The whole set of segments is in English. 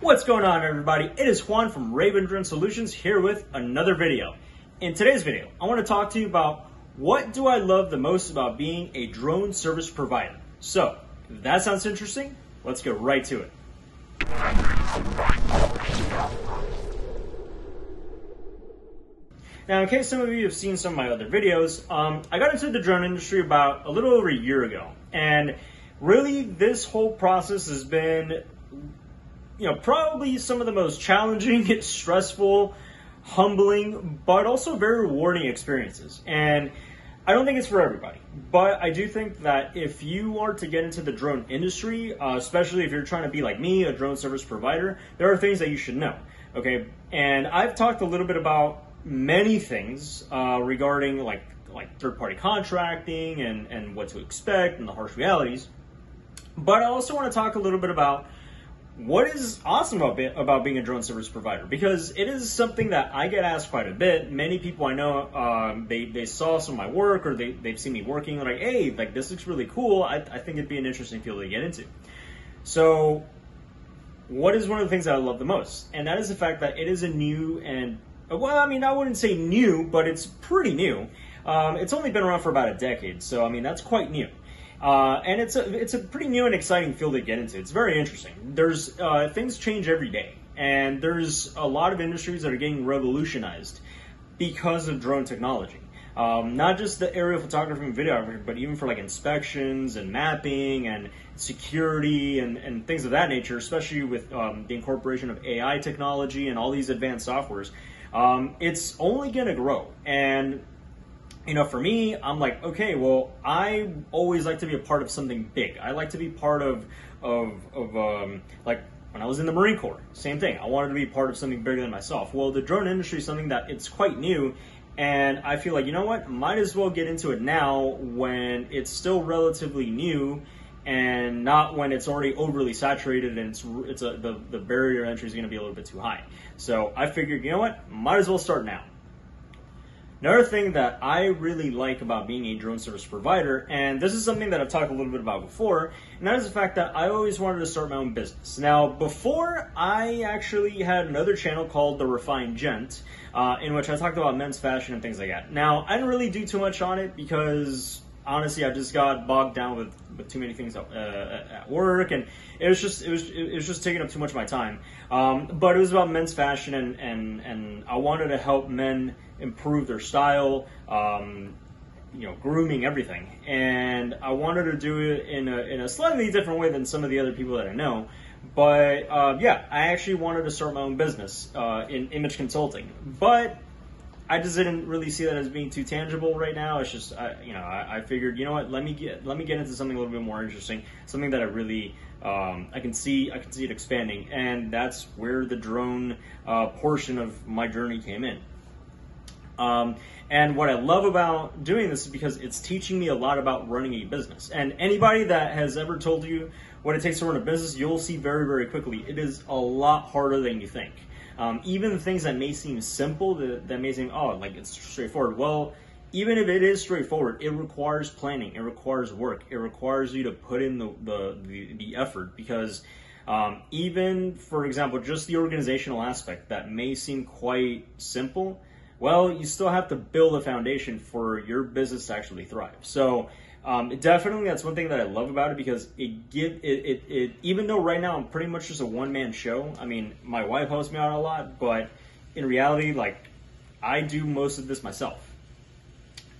What's going on, everybody? It is Juan from Raven Drone Solutions here with another video. In today's video, I want to talk to you about what do I love the most about being a drone service provider. So, if that sounds interesting, let's get right to it. Now, in case some of you have seen some of my other videos, I got into the drone industry about a little over a year ago. And really, this whole process has been probably some of the most challenging, stressful, humbling, but also very rewarding experiences. And I don't think it's for everybody, but I do think that if you are to get into the drone industry, especially if you're trying to be like me, a drone service provider, there are things that you should know, okay? And I've talked a little bit about many things regarding like third-party contracting and what to expect and the harsh realities, but I also want to talk a little bit about what is awesome about being a drone service provider, because it is something that I get asked quite a bit. Many people I know, they saw some of my work, or they've seen me working, like, hey, like this looks really cool. I think it'd be an interesting field to get into. So what is one of the things that I love the most? And that is the fact that it is a new and, well, I mean, I wouldn't say new, but it's pretty new. It's only been around for about a decade. So, I mean, that's quite new. And it's a pretty new and exciting field to get into. It's very interesting. There's things change every day, and there's a lot of industries that are getting revolutionized because of drone technology. Not just the aerial photography and videography, but even for like inspections and mapping and security and things of that nature, especially with the incorporation of AI technology and all these advanced softwares. It's only going to grow. And for me, I'm like, okay, well, I always like to be a part of something big. I like to be part of like when I was in the Marine Corps, same thing. I wanted to be part of something bigger than myself. Well, the drone industry is something that it's quite new, and I feel like, you know what, might as well get into it now when it's still relatively new, and not when it's already overly saturated and the barrier to entry is going to be a little bit too high. So I figured, you know what, might as well start now. Another thing that I really like about being a drone service provider, and this is something that I've talked a little bit about before, and that is the fact that I always wanted to start my own business. Now, before, I actually had another channel called The Refined Gent, in which I talked about men's fashion and things like that. Now, I didn't really do too much on it because, honestly, I just got bogged down with too many things at work, and it was just taking up too much of my time. But it was about men's fashion, and I wanted to help men improve their style, grooming, everything. And I wanted to do it in a slightly different way than some of the other people that I know. But yeah, I actually wanted to start my own business in image consulting, but I just didn't really see that as being too tangible right now. It's just, I figured, you know what, let me get into something a little bit more interesting, something that I really, I can see it expanding, and that's where the drone portion of my journey came in. And what I love about doing this is because it's teaching me a lot about running a business. And anybody that has ever told you what it takes to run a business, you'll see very, very quickly, it is a lot harder than you think. Even the things that may seem simple, that may seem, oh, like it's straightforward. Well, even if it is straightforward, it requires planning, it requires work, it requires you to put in the effort, because even, for example, just the organizational aspect that may seem quite simple, well, you still have to build a foundation for your business to actually thrive. So definitely that's one thing that I love about it, because it even though right now I'm pretty much just a one-man show, I mean, my wife helps me out a lot, but in reality, like, I do most of this myself.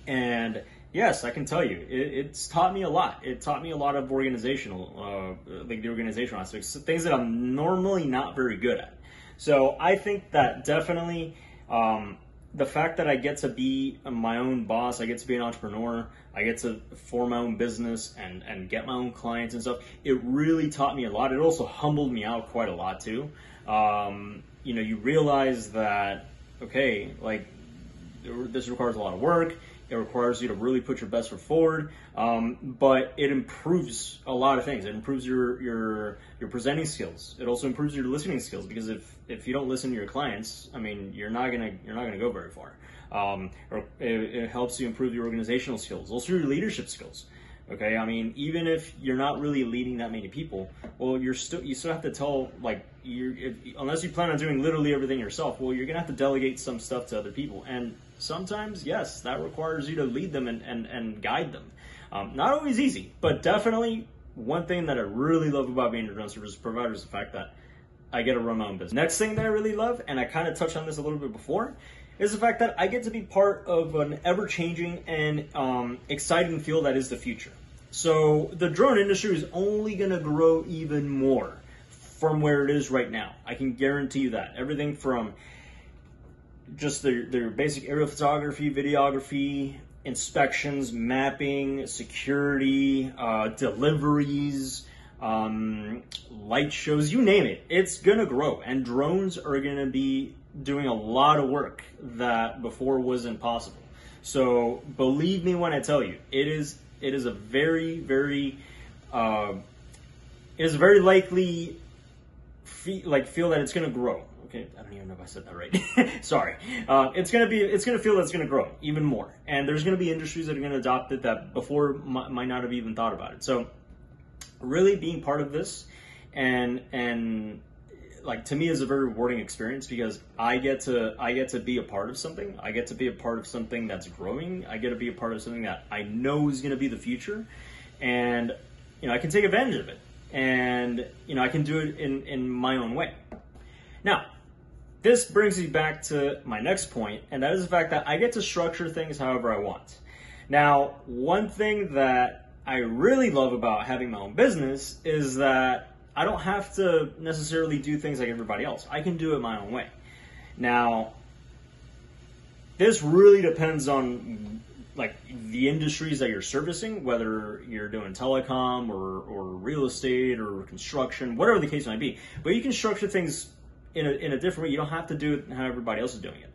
And yes, I can tell you, it's taught me a lot. It taught me a lot of organizational, like the organizational aspects, things that I'm normally not very good at. So I think that definitely, the fact that I get to be my own boss, I get to be an entrepreneur, I get to form my own business and get my own clients and stuff, it really taught me a lot. It also humbled me out quite a lot too. You realize that, okay, like, this requires a lot of work. It requires you to really put your best foot forward, but it improves a lot of things. It improves your presenting skills. It also improves your listening skills, because if you don't listen to your clients, I mean, you're not gonna go very far. Or it helps you improve your organizational skills, also your leadership skills. Okay, I mean, even if you're not really leading that many people, well, you still have to tell, like, unless you plan on doing literally everything yourself, well, you're gonna have to delegate some stuff to other people, and sometimes, yes, that requires you to lead them and guide them. Not always easy, but definitely one thing that I really love about being a drone service provider is the fact that I get to run my own business. Next thing that I really love, and I kind of touched on this a little bit before, is the fact that I get to be part of an ever-changing and exciting field that is the future. So the drone industry is only going to grow even more from where it is right now. I can guarantee you that. Everything from just their basic aerial photography, videography, inspections, mapping, security, deliveries, light shows, you name it, it's gonna grow, and drones are gonna be doing a lot of work that before wasn't possible. So believe me when I tell you, it is a very likely feel that it's gonna grow. Okay, I don't even know if I said that right. Sorry. It's gonna feel that it's gonna grow even more, and there's gonna be industries that are gonna adopt it that before might not have even thought about it. So really being part of this and like, to me, is a very rewarding experience, because I get to be a part of something. I get to be a part of something that's growing. I get to be a part of something that I know is going to be the future, and I can take advantage of it, and I can do it in my own way. Now, this brings me back to my next point, and that is the fact that I get to structure things however I want. Now, one thing that I really love about having my own business is that I don't have to necessarily do things like everybody else. I can do it my own way. Now, this really depends on, like, the industries that you're servicing, whether you're doing telecom or real estate or construction, whatever the case might be. But you can structure things in a different way. You don't have to do it how everybody else is doing it.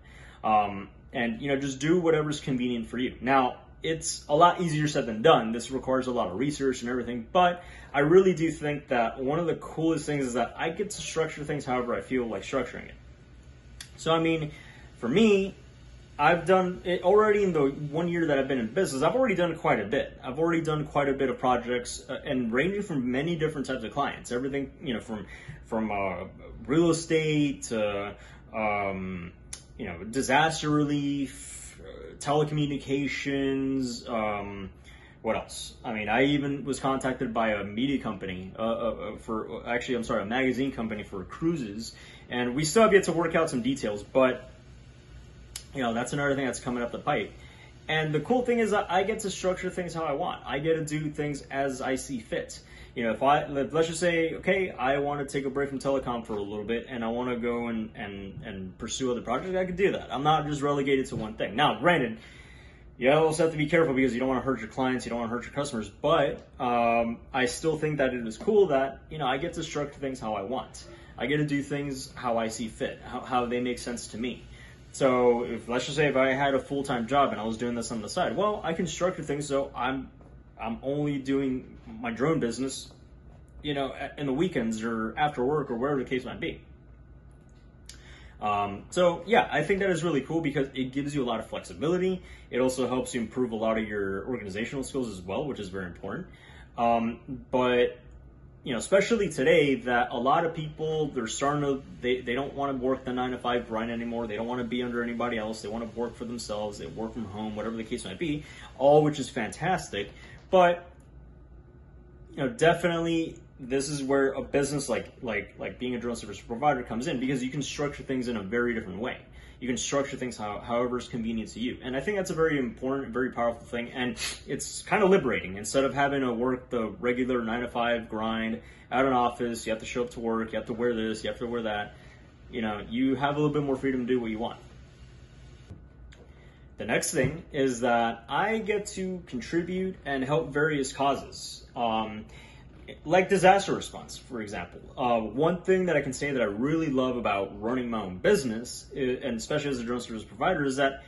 And just do whatever's convenient for you. Now, it's a lot easier said than done. This requires a lot of research and everything, but I really do think that one of the coolest things is that I get to structure things however I feel like structuring it. So, I mean, for me, I've done it already in the 1 year that I've been in business. I've already done quite a bit. I've already done quite a bit of projects, and ranging from many different types of clients. Everything, from real estate to, disaster relief, telecommunications, what else? I mean, I even was contacted by a media company a magazine company for cruises, and we still have yet to work out some details, but that's another thing that's coming up the pipe. And the cool thing is that I get to structure things how I want. I get to do things as I see fit. Let's just say, okay, I want to take a break from telecom for a little bit, and I want to go and pursue other projects, I could do that. I'm not just relegated to one thing. Now, granted, you also have to be careful, because you don't want to hurt your clients, you don't want to hurt your customers, but I still think that it is cool that, I get to structure things how I want. I get to do things how I see fit, how they make sense to me. So let's just say if I had a full-time job and I was doing this on the side, well, I can structure things so I'm only doing my drone business, in the weekends or after work or wherever the case might be. So yeah, I think that is really cool, because it gives you a lot of flexibility. It also helps you improve a lot of your organizational skills as well, which is very important. But especially today, that a lot of people, they're starting to, they don't want to work the 9-to-5 grind anymore. They don't want to be under anybody else. They want to work for themselves. They work from home, whatever the case might be, all which is fantastic. But, definitely this is where a business like being a drone service provider comes in, because you can structure things in a very different way. You can structure things however is convenient to you. And I think that's a very important, very powerful thing. And it's kind of liberating. Instead of having to work the regular 9-to-5 grind at an office, you have to show up to work, you have to wear this, you have to wear that. You have a little bit more freedom to do what you want. The next thing is that I get to contribute and help various causes. Like disaster response, for example. One thing that I can say that I really love about running my own business, and especially as a drone service provider, is that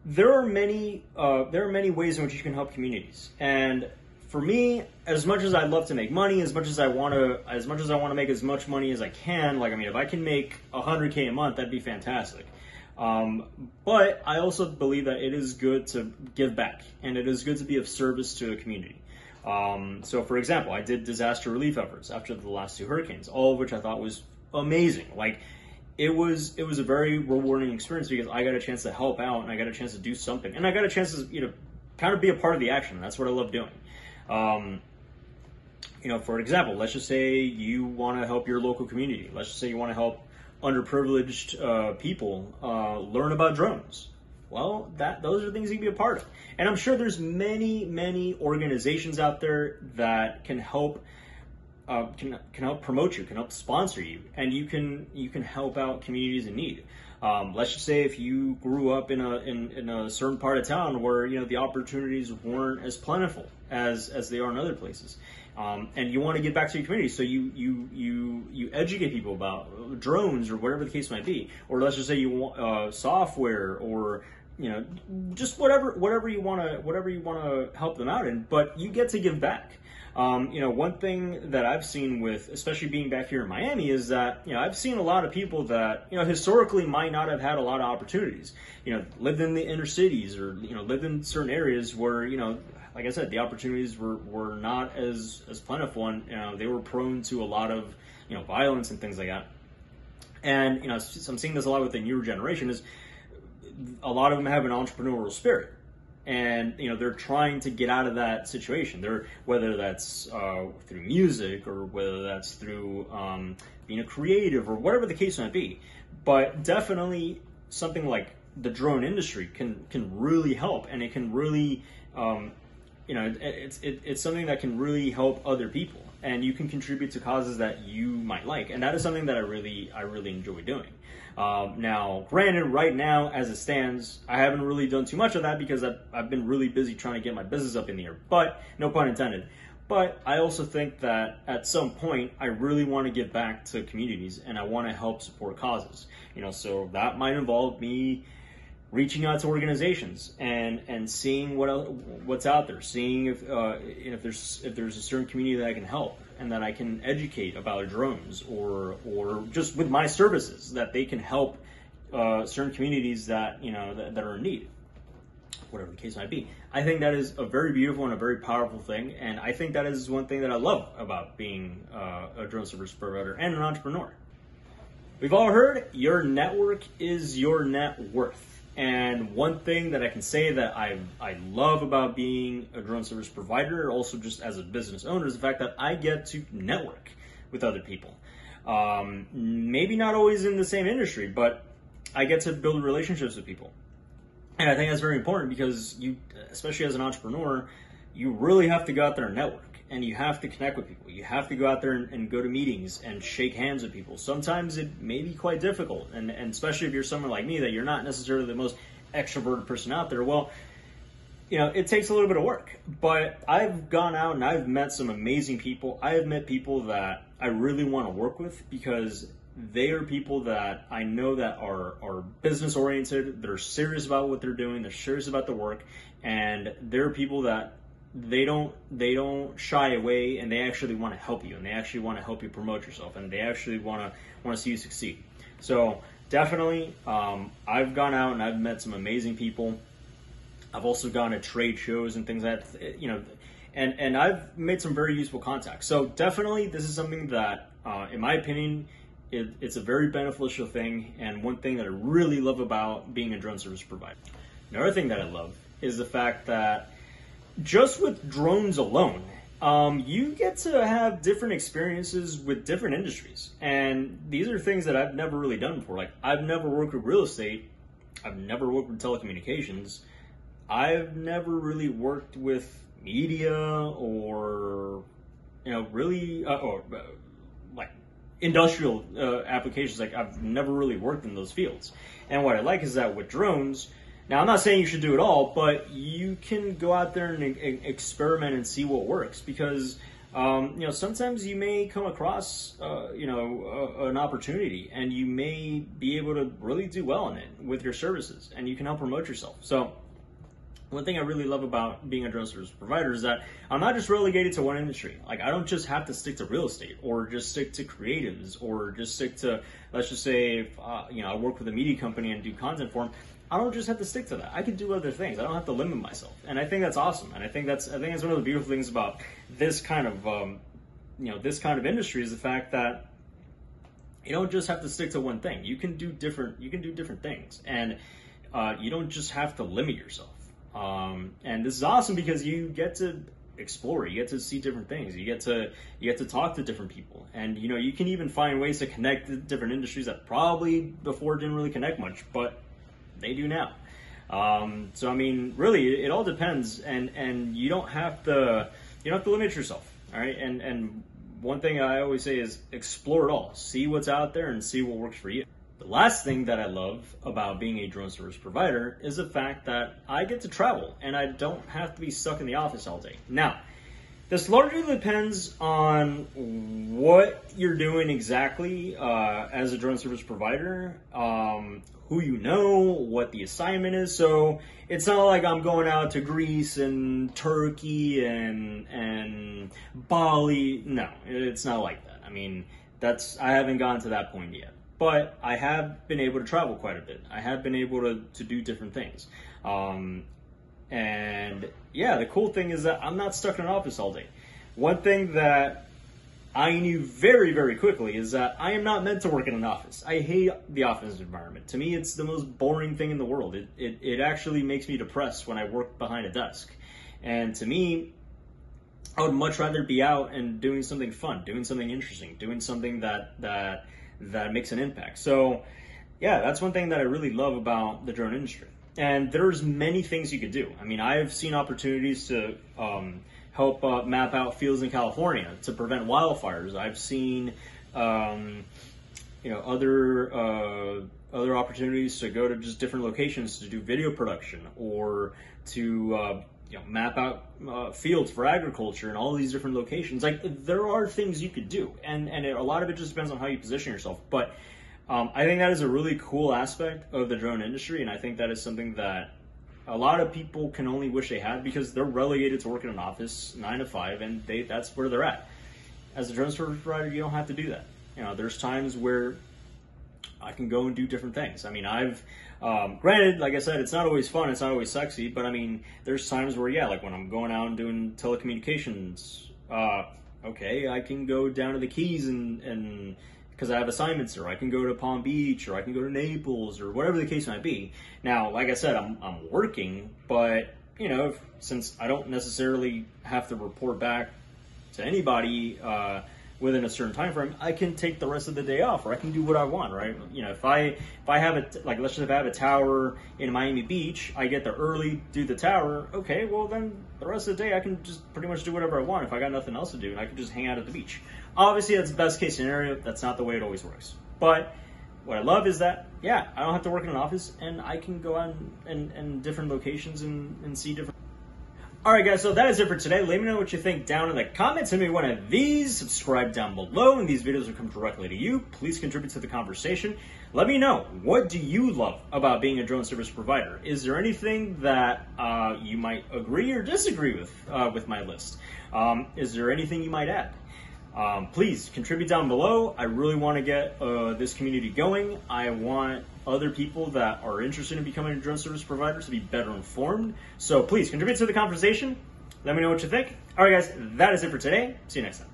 there are many ways in which you can help communities. And for me, as much as I love to make money, as much as I want to make as much money as I can, if I can make $100K a month, that'd be fantastic. But I also believe that it is good to give back, and it is good to be of service to a community. So for example, I did disaster relief efforts after the last 2 hurricanes, all of which I thought was amazing. Like, it was a very rewarding experience because I got a chance to help out and I got a chance to do something, and I got a chance to, you know, kind of be a part of the action. That's what I love doing. You know, for example, let's just say you want to help your local community. Let's just say you want to help underprivileged people learn about drones. Well, those are things you can be a part of. And I'm sure there's many organizations out there that can help can help promote you, can help sponsor you, and you can help out communities in need. Let's just say if you grew up in a certain part of town where, you know, the opportunities weren't as plentiful as they are in other places, and you want to give back to your community, so you educate people about drones or whatever the case might be, or let's just say you want software, or, you know, just whatever you want to help them out in, but you get to give back. You know, one thing that I've seen with, especially being back here in Miami, is that, you know, I've seen a lot of people that, you know, historically might not have had a lot of opportunities, you know, lived in the inner cities, or, you know, lived in certain areas where, you know, like I said, the opportunities were not as plentiful, and, you know, they were prone to a lot of, you know, violence and things like that. And, you know, I'm seeing this a lot with the newer generation, is a lot of them have an entrepreneurial spirit. And, you know, they're trying to get out of that situation. Whether that's through music, or whether that's through being a creative, or whatever the case might be. But definitely something like the drone industry can really help, and it can really, you know, it's something that can really help other people, and you can contribute to causes that you might like, and that is something that I really enjoy doing. Now, granted, right now, as it stands, I haven't really done too much of that because I've been really busy trying to get my business up in the air, but no pun intended. But I also think that at some point, I really want to give back to communities, and I want to help support causes. You know, so that might involve me reaching out to organizations and seeing what's out there, seeing if there's a certain community that I can help and that I can educate about drones, or just with my services that they can help certain communities that, you know, that are in need, whatever the case might be. I think that is a very beautiful and a very powerful thing, and I think that is one thing that I love about being a drone service provider and an entrepreneur. We've all heard your network is your net worth. And one thing that I can say that I love about being a drone service provider, also just as a business owner, is the fact that I get to network with other people. Maybe not always in the same industry, but I get to build relationships with people. And I think that's very important because you, especially as an entrepreneur, you really have to go out there and network. And you have to connect with people. You have to go out there and go to meetings and shake hands with people. Sometimes it may be quite difficult, and especially if you're someone like me, that you're not necessarily the most extroverted person out there. Well, you know, it takes a little bit of work. But I've gone out and I've met some amazing people. I have met people that I really want to work with because they are people that I know that are business oriented. They're serious about what they're doing. They're serious about the work, and they're people that they don't shy away, and they actually want to help you, and they actually want to help you promote yourself, and they actually want to see you succeed. So definitely, I've gone out and I've met some amazing people. I've also gone to trade shows and things that, you know, and I've made some very useful contacts. So definitely, this is something that, in my opinion, it's a very beneficial thing, and one thing that I really love about being a drone service provider. Another thing that I love is the fact that just with drones alone, you get to have different experiences with different industries. And these are things that I've never really done before. Like, I've never worked with real estate. I've never worked with telecommunications. I've never really worked with media or, you know, really, like industrial applications. Like, I've never really worked in those fields. And what I like is that with drones, now, I'm not saying you should do it all, but you can go out there and experiment and see what works, because you know, sometimes you may come across you know, an opportunity, and you may be able to really do well in it with your services, and you can help promote yourself. So one thing I really love about being a drone service provider is that I'm not just relegated to one industry. Like, I don't just have to stick to real estate, or just stick to creatives, or just stick to, let's just say, if, you know, I work with a media company and do content for them. I don't just have to stick to that. I can do other things. I don't have to limit myself. And I think that's awesome. And I think that's one of the beautiful things about this kind of, this kind of industry is the fact that you don't just have to stick to one thing. You can do different things. And you don't just have to limit yourself. And this is awesome because you get to explore, you get to see different things, you get to talk to different people, and you can even find ways to connect to different industries that probably before didn't really connect much, but they do now. So I mean, really, it all depends, and you don't have to limit yourself. All right, and one thing I always say is explore it all, see what's out there, and see what works for you. The last thing that I love about being a drone service provider is the fact that I get to travel and I don't have to be stuck in the office all day. Now, this largely depends on what you're doing exactly as a drone service provider, who you know, what the assignment is. So it's not like I'm going out to Greece and Turkey and Bali. No, it's not like that. I mean, I haven't gotten to that point yet. But I have been able to travel quite a bit. I have been able to do different things. And yeah, the cool thing is that I'm not stuck in an office all day. One thing that I knew very, very quickly is that I am not meant to work in an office. I hate the office environment. To me, it's the most boring thing in the world. It actually makes me depressed when I work behind a desk. And to me, I would much rather be out and doing something fun, doing something interesting, doing something that makes an impact. So yeah, that's one thing that I really love about the drone industry. And there's many things you could do. I mean, I've seen opportunities to help map out fields in California to prevent wildfires. I've seen other opportunities to go to just different locations to do video production, or to map out fields for agriculture and all these different locations. Like, there are things you could do, and a lot of it just depends on how you position yourself. But I think that is a really cool aspect of the drone industry, and I think that is something that a lot of people can only wish they had, because they're relegated to work in an office 9 to 5, and that's where they're at. As a drone service provider, you don't have to do that. There's times where I can go and do different things. I mean, granted, like I said, it's not always fun, it's not always sexy, but I mean, there's times where, yeah, like when I'm going out and doing telecommunications, okay, I can go down to the Keys and because I have assignments, or I can go to Palm Beach, or I can go to Naples, or whatever the case might be. Now, like I said, I'm working, but since I don't necessarily have to report back to anybody within a certain time frame, I can take the rest of the day off, or I can do what I want, right? If I have let's just say I have a tower in Miami Beach, I get there early, do the tower. Okay, well then the rest of the day I can just pretty much do whatever I want if I got nothing else to do, and I can just hang out at the beach. Obviously, that's the best case scenario. That's not the way it always works. But what I love is that, yeah, I don't have to work in an office, and I can go out and different locations and see different. Alright guys, so that is it for today. Let me know what you think down in the comments. Send me one of these. Subscribe down below, and these videos will come directly to you. Please contribute to the conversation. Let me know, what do you love about being a drone service provider? Is there anything that you might agree or disagree with my list? Is there anything you might add? Please contribute down below. I really want to get this community going. I want other people that are interested in becoming a drone service provider to be better informed. So please contribute to the conversation. Let me know what you think. All right, guys, that is it for today. See you next time.